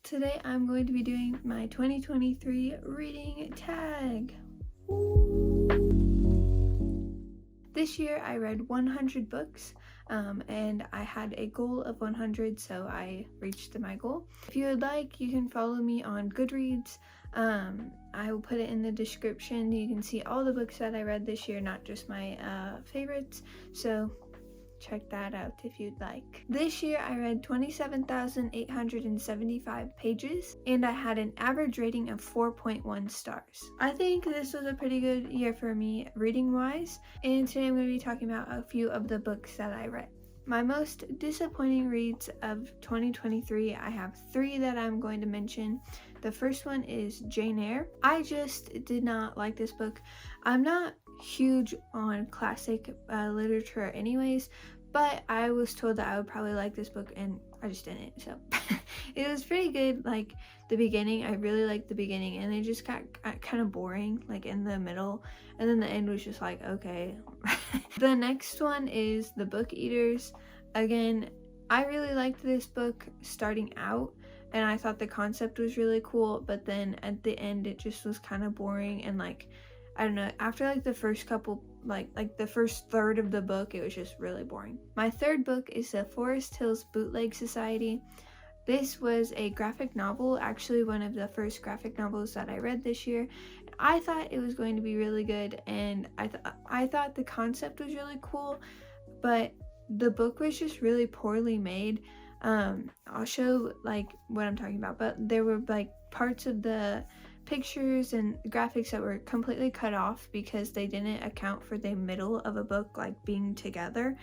Today I'm going to be doing my 2023 reading tag. This year I read 100 books and I had a goal of 100, so I reached my goal. If you would like, you can follow me on Goodreads. I will put it in the description. You can see all the books that I read this year, not just my favorites. So check that out if you'd like. This year I read 27,875 pages and I had an average rating of 4.1 stars. I think this was a pretty good year for me reading wise, and today I'm going to be talking about a few of the books that I read. My most disappointing reads of 2023, I have 3 that I'm going to mention. The first one is Jane Eyre. I just did not like this book. I'm not huge on classic literature anyways, but I was told that I would probably like this book and I just didn't. So it was pretty good. Like the beginning, I really liked the beginning, and it just got kind of boring like in the middle, and then the end was just like, okay. The next one is The Book Eaters. Again, I really liked this book starting out and I thought the concept was really cool, but then at the end it just was kind of boring, and like, I don't know, after like the first couple, like the first third of the book, it was just really boring. My third book is The Forest Hills Bootleg Society. This was a graphic novel, actually one of the first graphic novels that I read this year. I thought it was going to be really good, and I thought the concept was really cool, but the book was just really poorly made. I'll show like what I'm talking about, but there were like parts of the pictures and graphics that were completely cut off because they didn't account for the middle of a book like being together,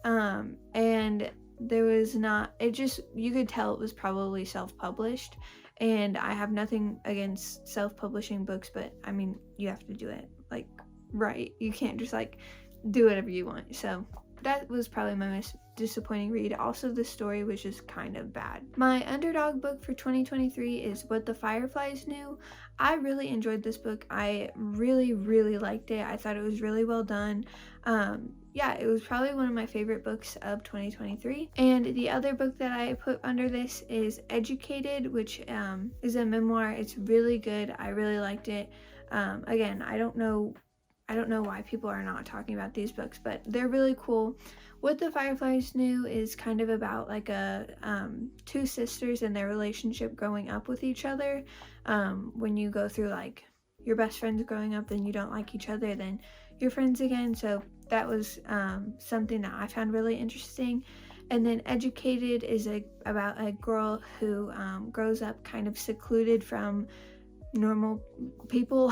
and there was not, it just, you could tell it was probably self-published, and I have nothing against self-publishing books, but I mean, you have to do it like right. You can't just like do whatever you want. So that was probably my most disappointing read. Also, the story was just kind of bad. My underdog book for 2023 is What the Fireflies Knew. I really enjoyed this book. I really liked it. I thought it was really well done. Yeah, it was probably one of my favorite books of 2023. And the other book that I put under this is Educated, which is a memoir. It's really good. I really liked it. Again, I don't know why people are not talking about these books, but they're really cool. What the Fireflies Knew is kind of about like two sisters and their relationship growing up with each other. When you go through like your best friends growing up, then you don't like each other, then you're friends again. So that was something that I found really interesting. And then Educated is about a girl who grows up kind of secluded from normal people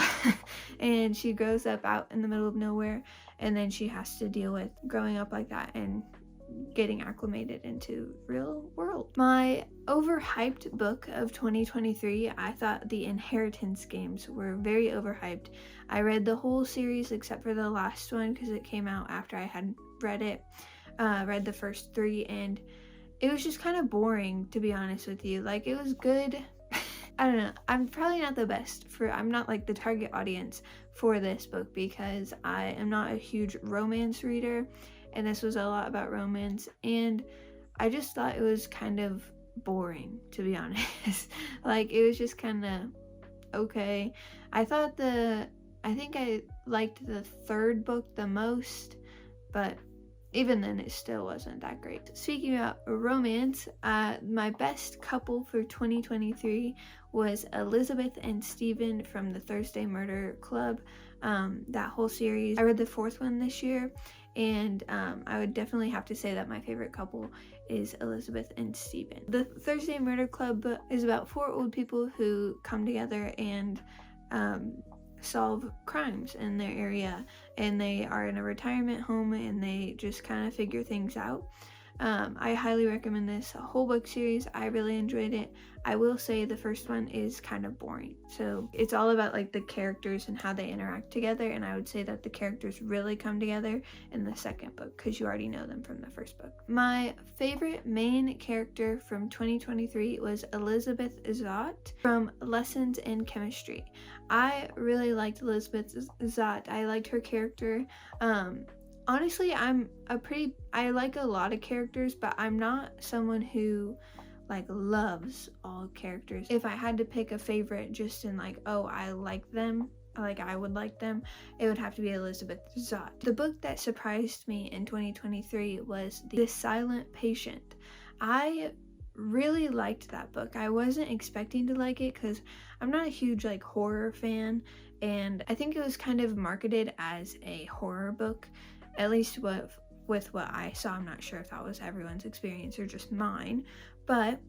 and she grows up out in the middle of nowhere, and then she has to deal with growing up like that and getting acclimated into real world. My overhyped book of 2023, I thought the Inheritance Games were very overhyped. I read the whole series except for the last one because it came out after I had read it. Read the first 3 and it was just kind of boring, to be honest with you. Like, it was good. I don't know, I'm probably not the best I'm not like the target audience for this book because I am not a huge romance reader, and this was a lot about romance, and I just thought it was kind of boring, to be honest. Like, it was just kind of okay. I think I liked the third book the most, but even then it still wasn't that great. Speaking about romance, my best couple for 2023 was Elizabeth and Stephen from the Thursday Murder Club. That whole series, I read the 4th one this year, and I would definitely have to say that my favorite couple is Elizabeth and Stephen. The Thursday Murder Club is about 4 old people who come together and solve crimes in their area, and they are in a retirement home and they just kind of figure things out. I highly recommend this whole book series. I really enjoyed it. I will say the first one is kind of boring. So it's all about like the characters and how they interact together, and I would say that the characters really come together in the second book because you already know them from the first book. My favorite main character from 2023 was Elizabeth Zott from Lessons in Chemistry. I really liked Elizabeth Zott. I liked her character. Honestly, I like a lot of characters, but I'm not someone who like loves all characters. If I had to pick a favorite just in like, oh, I like them, like I would like them, it would have to be Elizabeth Zott. The book that surprised me in 2023 was The Silent Patient. I really liked that book. I wasn't expecting to like it because I'm not a huge like horror fan, and I think it was kind of marketed as a horror book, at least with what I saw. I'm not sure if that was everyone's experience or just mine, but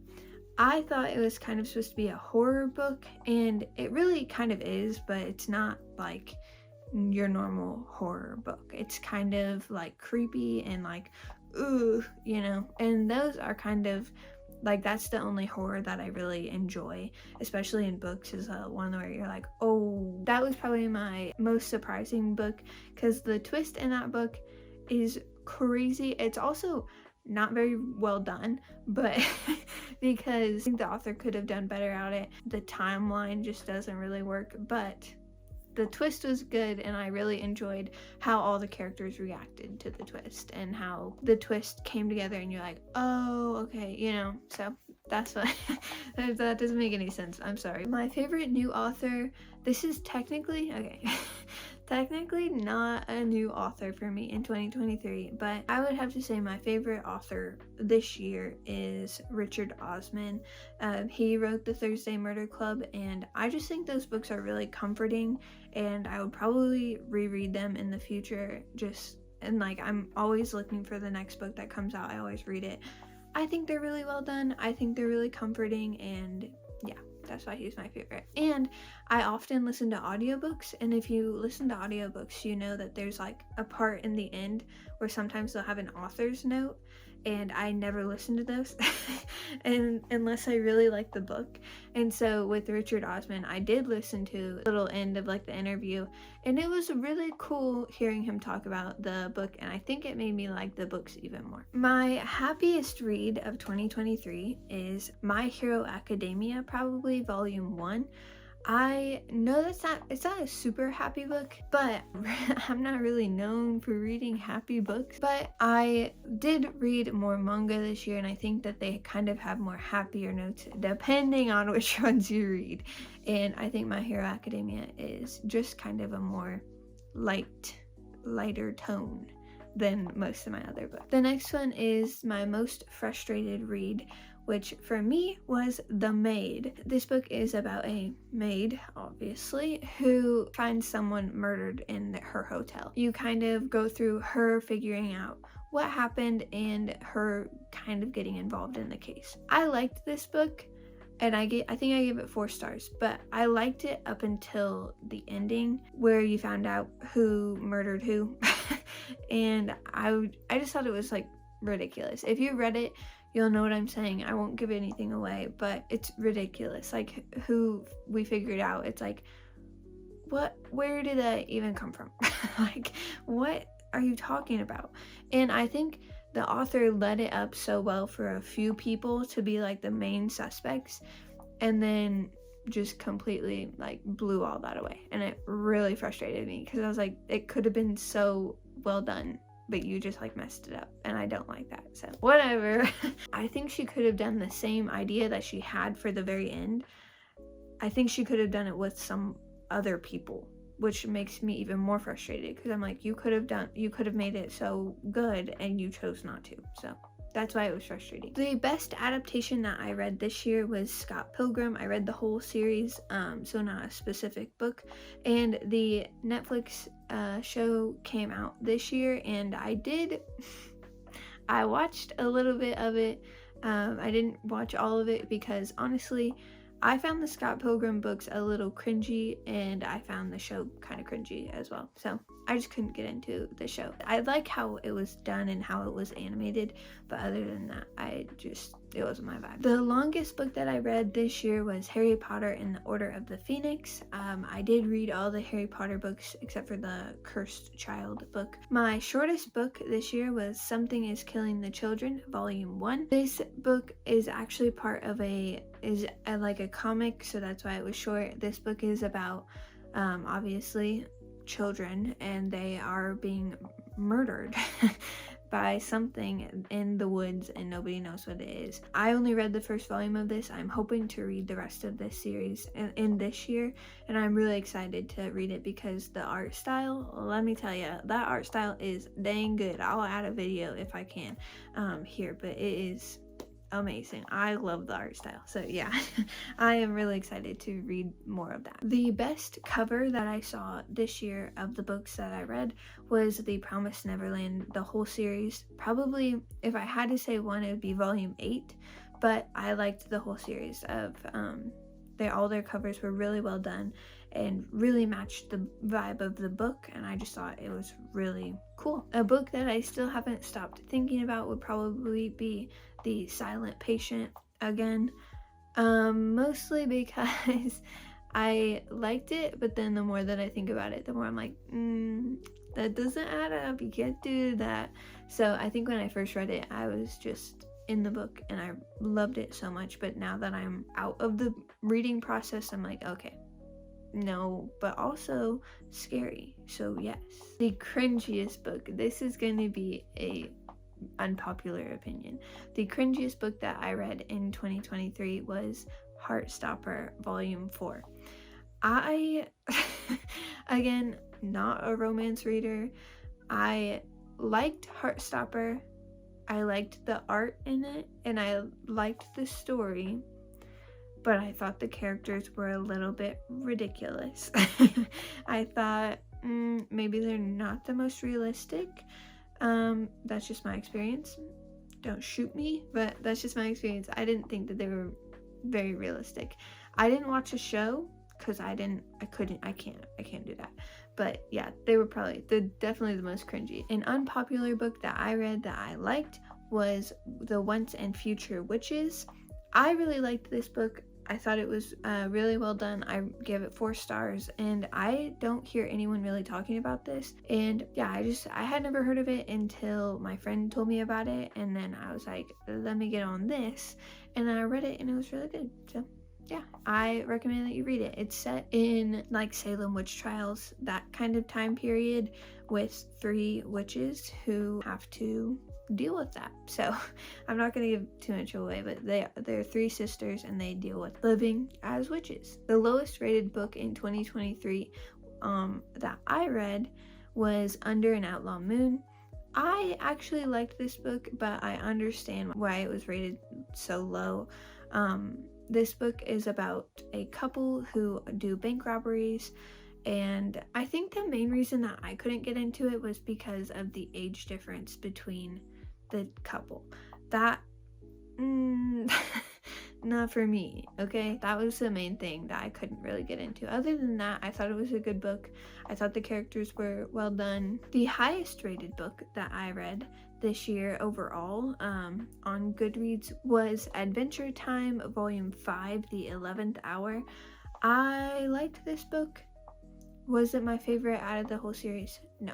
I thought it was kind of supposed to be a horror book, and it really kind of is, but it's not like your normal horror book. It's kind of like creepy and like, ooh, you know, and those are kind of like, that's the only horror that I really enjoy, especially in books, is one where you're like, oh. That was probably my most surprising book, because the twist in that book is crazy. It's also not very well done, but because I think the author could have done better at it. The timeline just doesn't really work, but the twist was good, and I really enjoyed how all the characters reacted to the twist and how the twist came together, and you're like, oh, okay, you know. So that's what that doesn't make any sense. I'm sorry. My favorite new author, this is technically not a new author for me in 2023, but I would have to say my favorite author this year is Richard Osman. He wrote The Thursday Murder Club, and I just think those books are really comforting, and I would probably reread them in the future. And like, I'm always looking for the next book that comes out. I always read it. I think they're really well done. I think they're really comforting, and yeah, that's why he's my favorite. And I often listen to audiobooks, and if you listen to audiobooks, you know that there's like a part in the end where sometimes they'll have an author's note, and I never listen to those and unless I really like the book. And so with Richard Osman, I did listen to the little end of like the interview, and it was really cool hearing him talk about the book, and I think it made me like the books even more. My happiest read of 2023 is My Hero Academia, probably volume 1. I know it's not a super happy book, but I'm not really known for reading happy books. But I did read more manga this year, and I think that they kind of have more happier notes depending on which ones you read. And I think My Hero Academia is just kind of a more lighter tone than most of my other books. The next one is my most frustrated read, which for me was The Maid. This book is about a maid, obviously, who finds someone murdered in her hotel. You kind of go through her figuring out what happened and her kind of getting involved in the case. I liked this book, and I think I gave it 4 stars, but I liked it up until the ending where you found out who murdered who. And I just thought it was like ridiculous. If you read it, you'll know what I'm saying. I won't give anything away, but it's ridiculous. Like, who we figured out, it's like, where did that even come from? Like, what are you talking about? And I think the author led it up so well for a few people to be like the main suspects, and then just completely like blew all that away. And it really frustrated me, because I was like, it could have been so well done, but you just like messed it up, and I don't like that. So whatever. I think she could have done the same idea that she had for the very end. I think she could have done it with some other people, which makes me even more frustrated, because I'm like, you could have made it so good, and you chose not to. So that's why it was frustrating. The best adaptation that I read this year was Scott Pilgrim. I read the whole series, so not a specific book. And the Netflix show came out this year, and I watched a little bit of it. I didn't watch all of it because honestly, I found the Scott Pilgrim books a little cringy, and I found the show kind of cringy as well. So I just couldn't get into the show. I like how it was done and how it was animated, but other than that, it wasn't my vibe. The longest book that I read this year was Harry Potter and the Order of the Phoenix. I did read all the Harry Potter books except for the Cursed Child book. My shortest book this year was Something is Killing the Children, Volume 1. This book is actually part of like a comic, so that's why it was short. This book is about obviously children, and they are being murdered by something in the woods and nobody knows what it is. I only read the first volume of this. I'm hoping to read the rest of this series in this year, and I'm really excited to read it because the art style, let me tell you, that art style is dang good. I'll add a video if I can here, but it is amazing. I love the art style. So yeah, I am really excited to read more of that. The best cover that I saw this year of the books that I read was The Promised Neverland, the whole series. Probably, if I had to say one, it would be volume 8, but I liked the whole series of all their covers were really well done and really matched the vibe of the book, and I just thought it was really cool. A book that I still haven't stopped thinking about would probably be The Silent Patient again, mostly because I liked it, but then the more that I think about it, the more I'm like, that doesn't add up, you can't do that. So I think when I first read it, I was just in the book and I loved it so much, but now that I'm out of the reading process, I'm like, okay, no, but also scary. So yes. The cringiest book. This is going to be a unpopular opinion. The cringiest book that I read in 2023 was Heartstopper Volume 4. I, again, not a romance reader. I liked Heartstopper. I liked the art in it, and I liked the story, but I thought the characters were a little bit ridiculous. I thought maybe they're not the most realistic. That's just my experience. Don't shoot me, but that's just my experience. I didn't think that they were very realistic. I didn't watch a show because I can't do that. But yeah, they're definitely the most cringy. An unpopular book that I read that I liked was The Once and Future Witches. I really liked this book. I thought it was really well done. I gave it 4 stars, and I don't hear anyone really talking about this. And yeah, I had never heard of it until my friend told me about it, and then I was like, let me get on this, and I read it, and it was really good. So yeah, I recommend that you read it. It's set in like Salem witch trials, that kind of time period, with 3 witches who have to deal with that. So I'm not going to give too much away, but they're 3 sisters and they deal with living as witches. The lowest rated book in 2023 that I read was Under an Outlaw Moon. I actually liked this book, but I understand why it was rated so low. This book is about a couple who do bank robberies, and I think the main reason that I couldn't get into it was because of the age difference between the couple. That not for me, okay? That was the main thing that I couldn't really get into. Other than that, I thought it was a good book. I thought the characters were well done. The highest rated book that I read this year overall on Goodreads was Adventure Time Volume 5, The 11th Hour. I liked this book. Was it my favorite out of the whole series? No.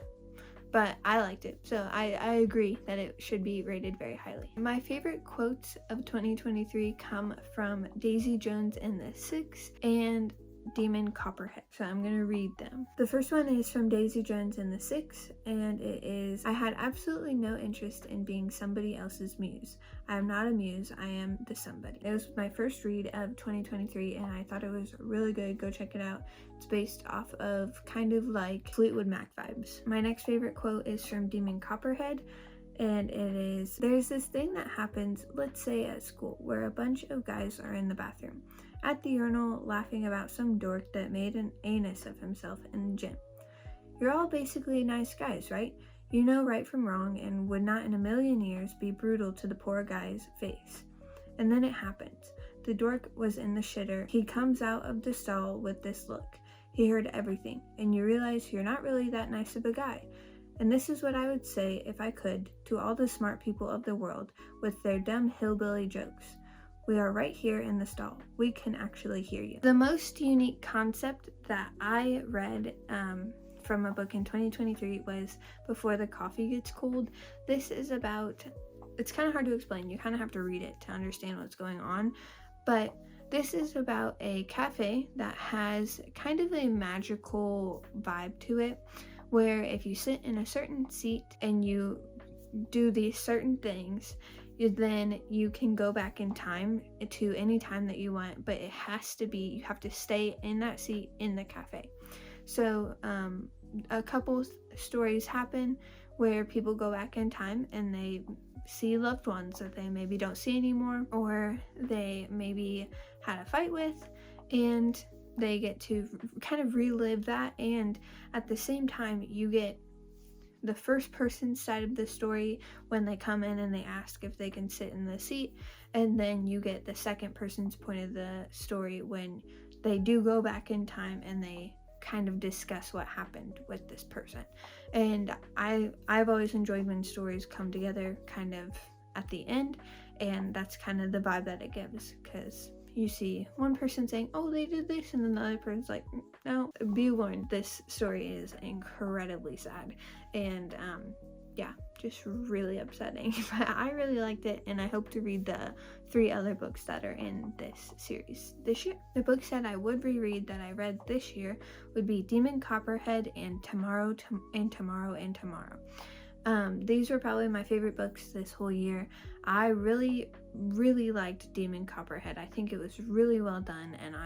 But I liked it, so I agree that it should be rated very highly. My favorite quotes of 2023 come from Daisy Jones and the Six and Demon Copperhead, so I'm gonna read them. The first one is from Daisy Jones and the Six, and it is, I had absolutely no interest in being somebody else's muse. I am not a muse, I am the somebody. It was my first read of 2023, and I thought it was really good. Go check it out. It's based off of kind of like Fleetwood Mac vibes. My next favorite quote is from Demon Copperhead, and it is, there's this thing that happens, let's say at school, where a bunch of guys are in the bathroom at the urinal laughing about some dork that made an anus of himself in the gym. You're all basically nice guys, right? You know right from wrong and would not in a million years be brutal to the poor guy's face. And then it happens. The dork was in the shitter. He comes out of the stall with this look. He heard everything, and you realize you're not really that nice of a guy. And this is what I would say, if I could, to all the smart people of the world with their dumb hillbilly jokes. We are right here in the stall. We can actually hear you. The most unique concept that I read from a book in 2023 was Before the Coffee Gets Cold. This is about, it's kind of hard to explain. You kind of have to read it to understand what's going on. But this is about a cafe that has kind of a magical vibe to it, where if you sit in a certain seat and you do these certain things, then you can go back in time to any time that you want, but it has to be, you have to stay in that seat in the cafe. So a couple stories happen where people go back in time and they see loved ones that they maybe don't see anymore, or they maybe had a fight with, and they get to kind of relive that. And at the same time, you get the first person side of the story when they come in and they ask if they can sit in the seat, and then you get the second person's point of the story when they do go back in time and they kind of discuss what happened with this person. And I've always enjoyed when stories come together kind of at the end, and that's kind of the vibe that it gives, because you see one person saying, oh, they did this, and then the other person's like, no. Be warned, this story is incredibly sad, and yeah, just really upsetting. But I really liked it, and I hope to read the 3 other books that are in this series this year. The books that I would reread that I read this year would be Demon Copperhead and Tomorrow and Tomorrow and Tomorrow. These were probably my favorite books this whole year. I really liked Demon Copperhead. I think it was really well done, and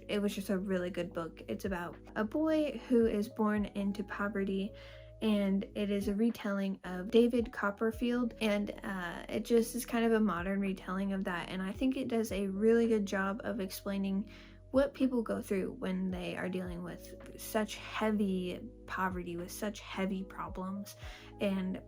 it was just a really good book. It's about a boy who is born into poverty, and it is a retelling of David Copperfield, and it just is kind of a modern retelling of that, and I think it does a really good job of explaining what people go through when they are dealing with such heavy poverty, with such heavy problems, and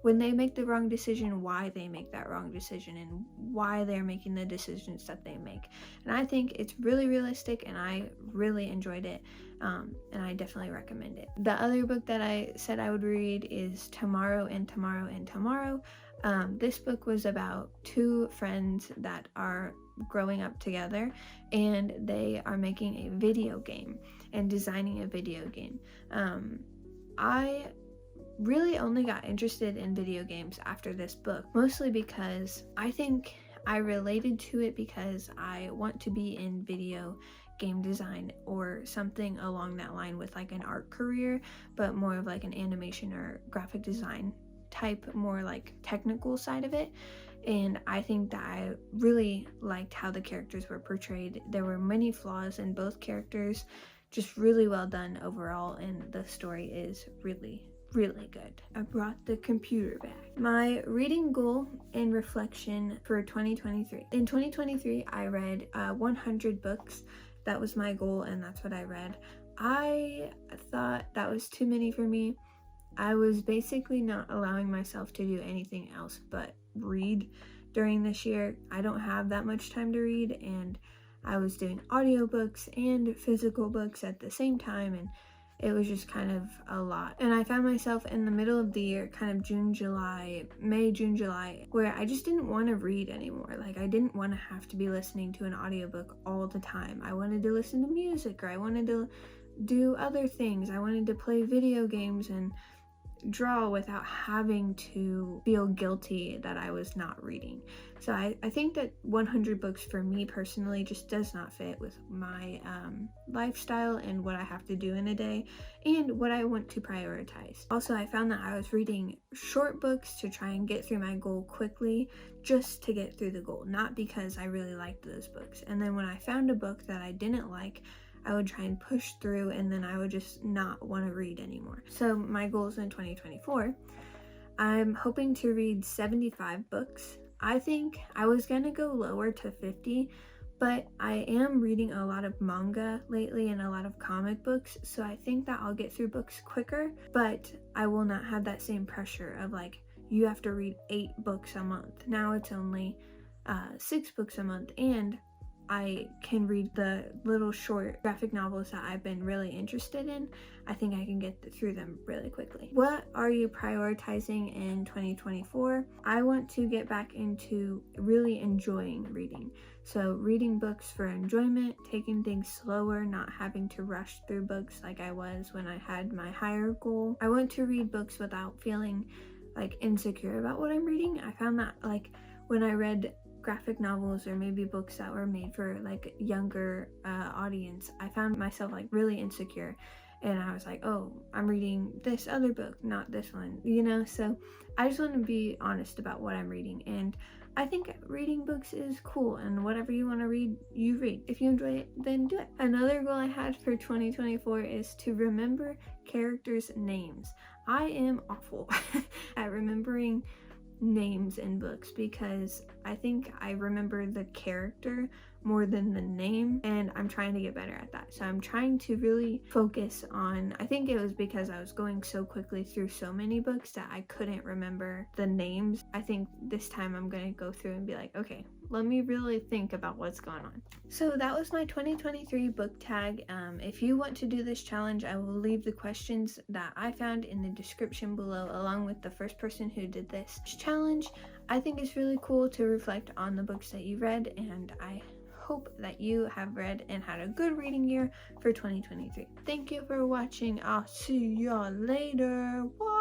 when they make the wrong decision, why they make that wrong decision, and why they're making the decisions that they make. And I think it's really realistic, and I really enjoyed it, and I definitely recommend it. The other book that I said I would read is Tomorrow and Tomorrow and Tomorrow. This book was about 2 friends that are growing up together, and they are making a video game and designing a video game. I really only got interested in video games after this book, mostly because I think I related to it because I want to be in video game design or something along that line with like an art career, but more of like an animation or graphic design type, more like technical side of it. And I think that I really liked how the characters were portrayed. There were many flaws in both characters, just really well done overall, and the story is really good. I brought the computer back. My reading goal and reflection for 2023. In 2023, I read 100 books. That was my goal, and that's what I read. I thought that was too many for me. I was basically not allowing myself to do anything else but read during this year. I don't have that much time to read, and I was doing audiobooks and physical books at the same time, and it was just kind of a lot. And I found myself in the middle of the year, kind of May, June, July, where I just didn't want to read anymore. Like, I didn't want to have to be listening to an audiobook all the time. I wanted to listen to music, or I wanted to do other things. I wanted to play video games and draw without having to feel guilty that I was not reading. So I think that 100 books for me personally just does not fit with my lifestyle and what I have to do in a day and what I want to prioritize. Also, I found that I was reading short books to try and get through my goal quickly, just to get through the goal, not because I really liked those books. And then when I found a book that I didn't like, I would try and push through, and then I would just not want to read anymore. So my goals in 2024, I'm hoping to read 75 books. I think I was going to go lower to 50, but I am reading a lot of manga lately and a lot of comic books, so I think that I'll get through books quicker, but I will not have that same pressure of like, you have to read 8 books a month. Now it's only 6 books a month, and I can read the little short graphic novels that I've been really interested in. I think I can get through them really quickly. What are you prioritizing in 2024? I want to get back into really enjoying reading. So reading books for enjoyment, taking things slower, not having to rush through books like I was when I had my higher goal. I want to read books without feeling like insecure about what I'm reading. I found that like when I read graphic novels or maybe books that were made for like younger audience, I found myself like really insecure, and I was like, oh, I'm reading this other book, not this one, you know? So I just want to be honest about what I'm reading, and I think reading books is cool, and whatever you want to read, you read. If you enjoy it, then do it. Another goal I had for 2024 is to remember characters' names. I am awful at remembering names in books because I think I remember the character more than the name, and I'm trying to get better at that. So I'm trying to really focus on, I think it was because I was going so quickly through so many books that I couldn't remember the names. I think this time I'm going to go through and be like, okay, let me really think about what's going on. So that was my 2023 book tag. If you want to do this challenge, I will leave the questions that I found in the description below, along with the first person who did this challenge. I think it's really cool to reflect on the books that you read, and I hope that you have read and had a good reading year for 2023. Thank you for watching. I'll see y'all later. Bye.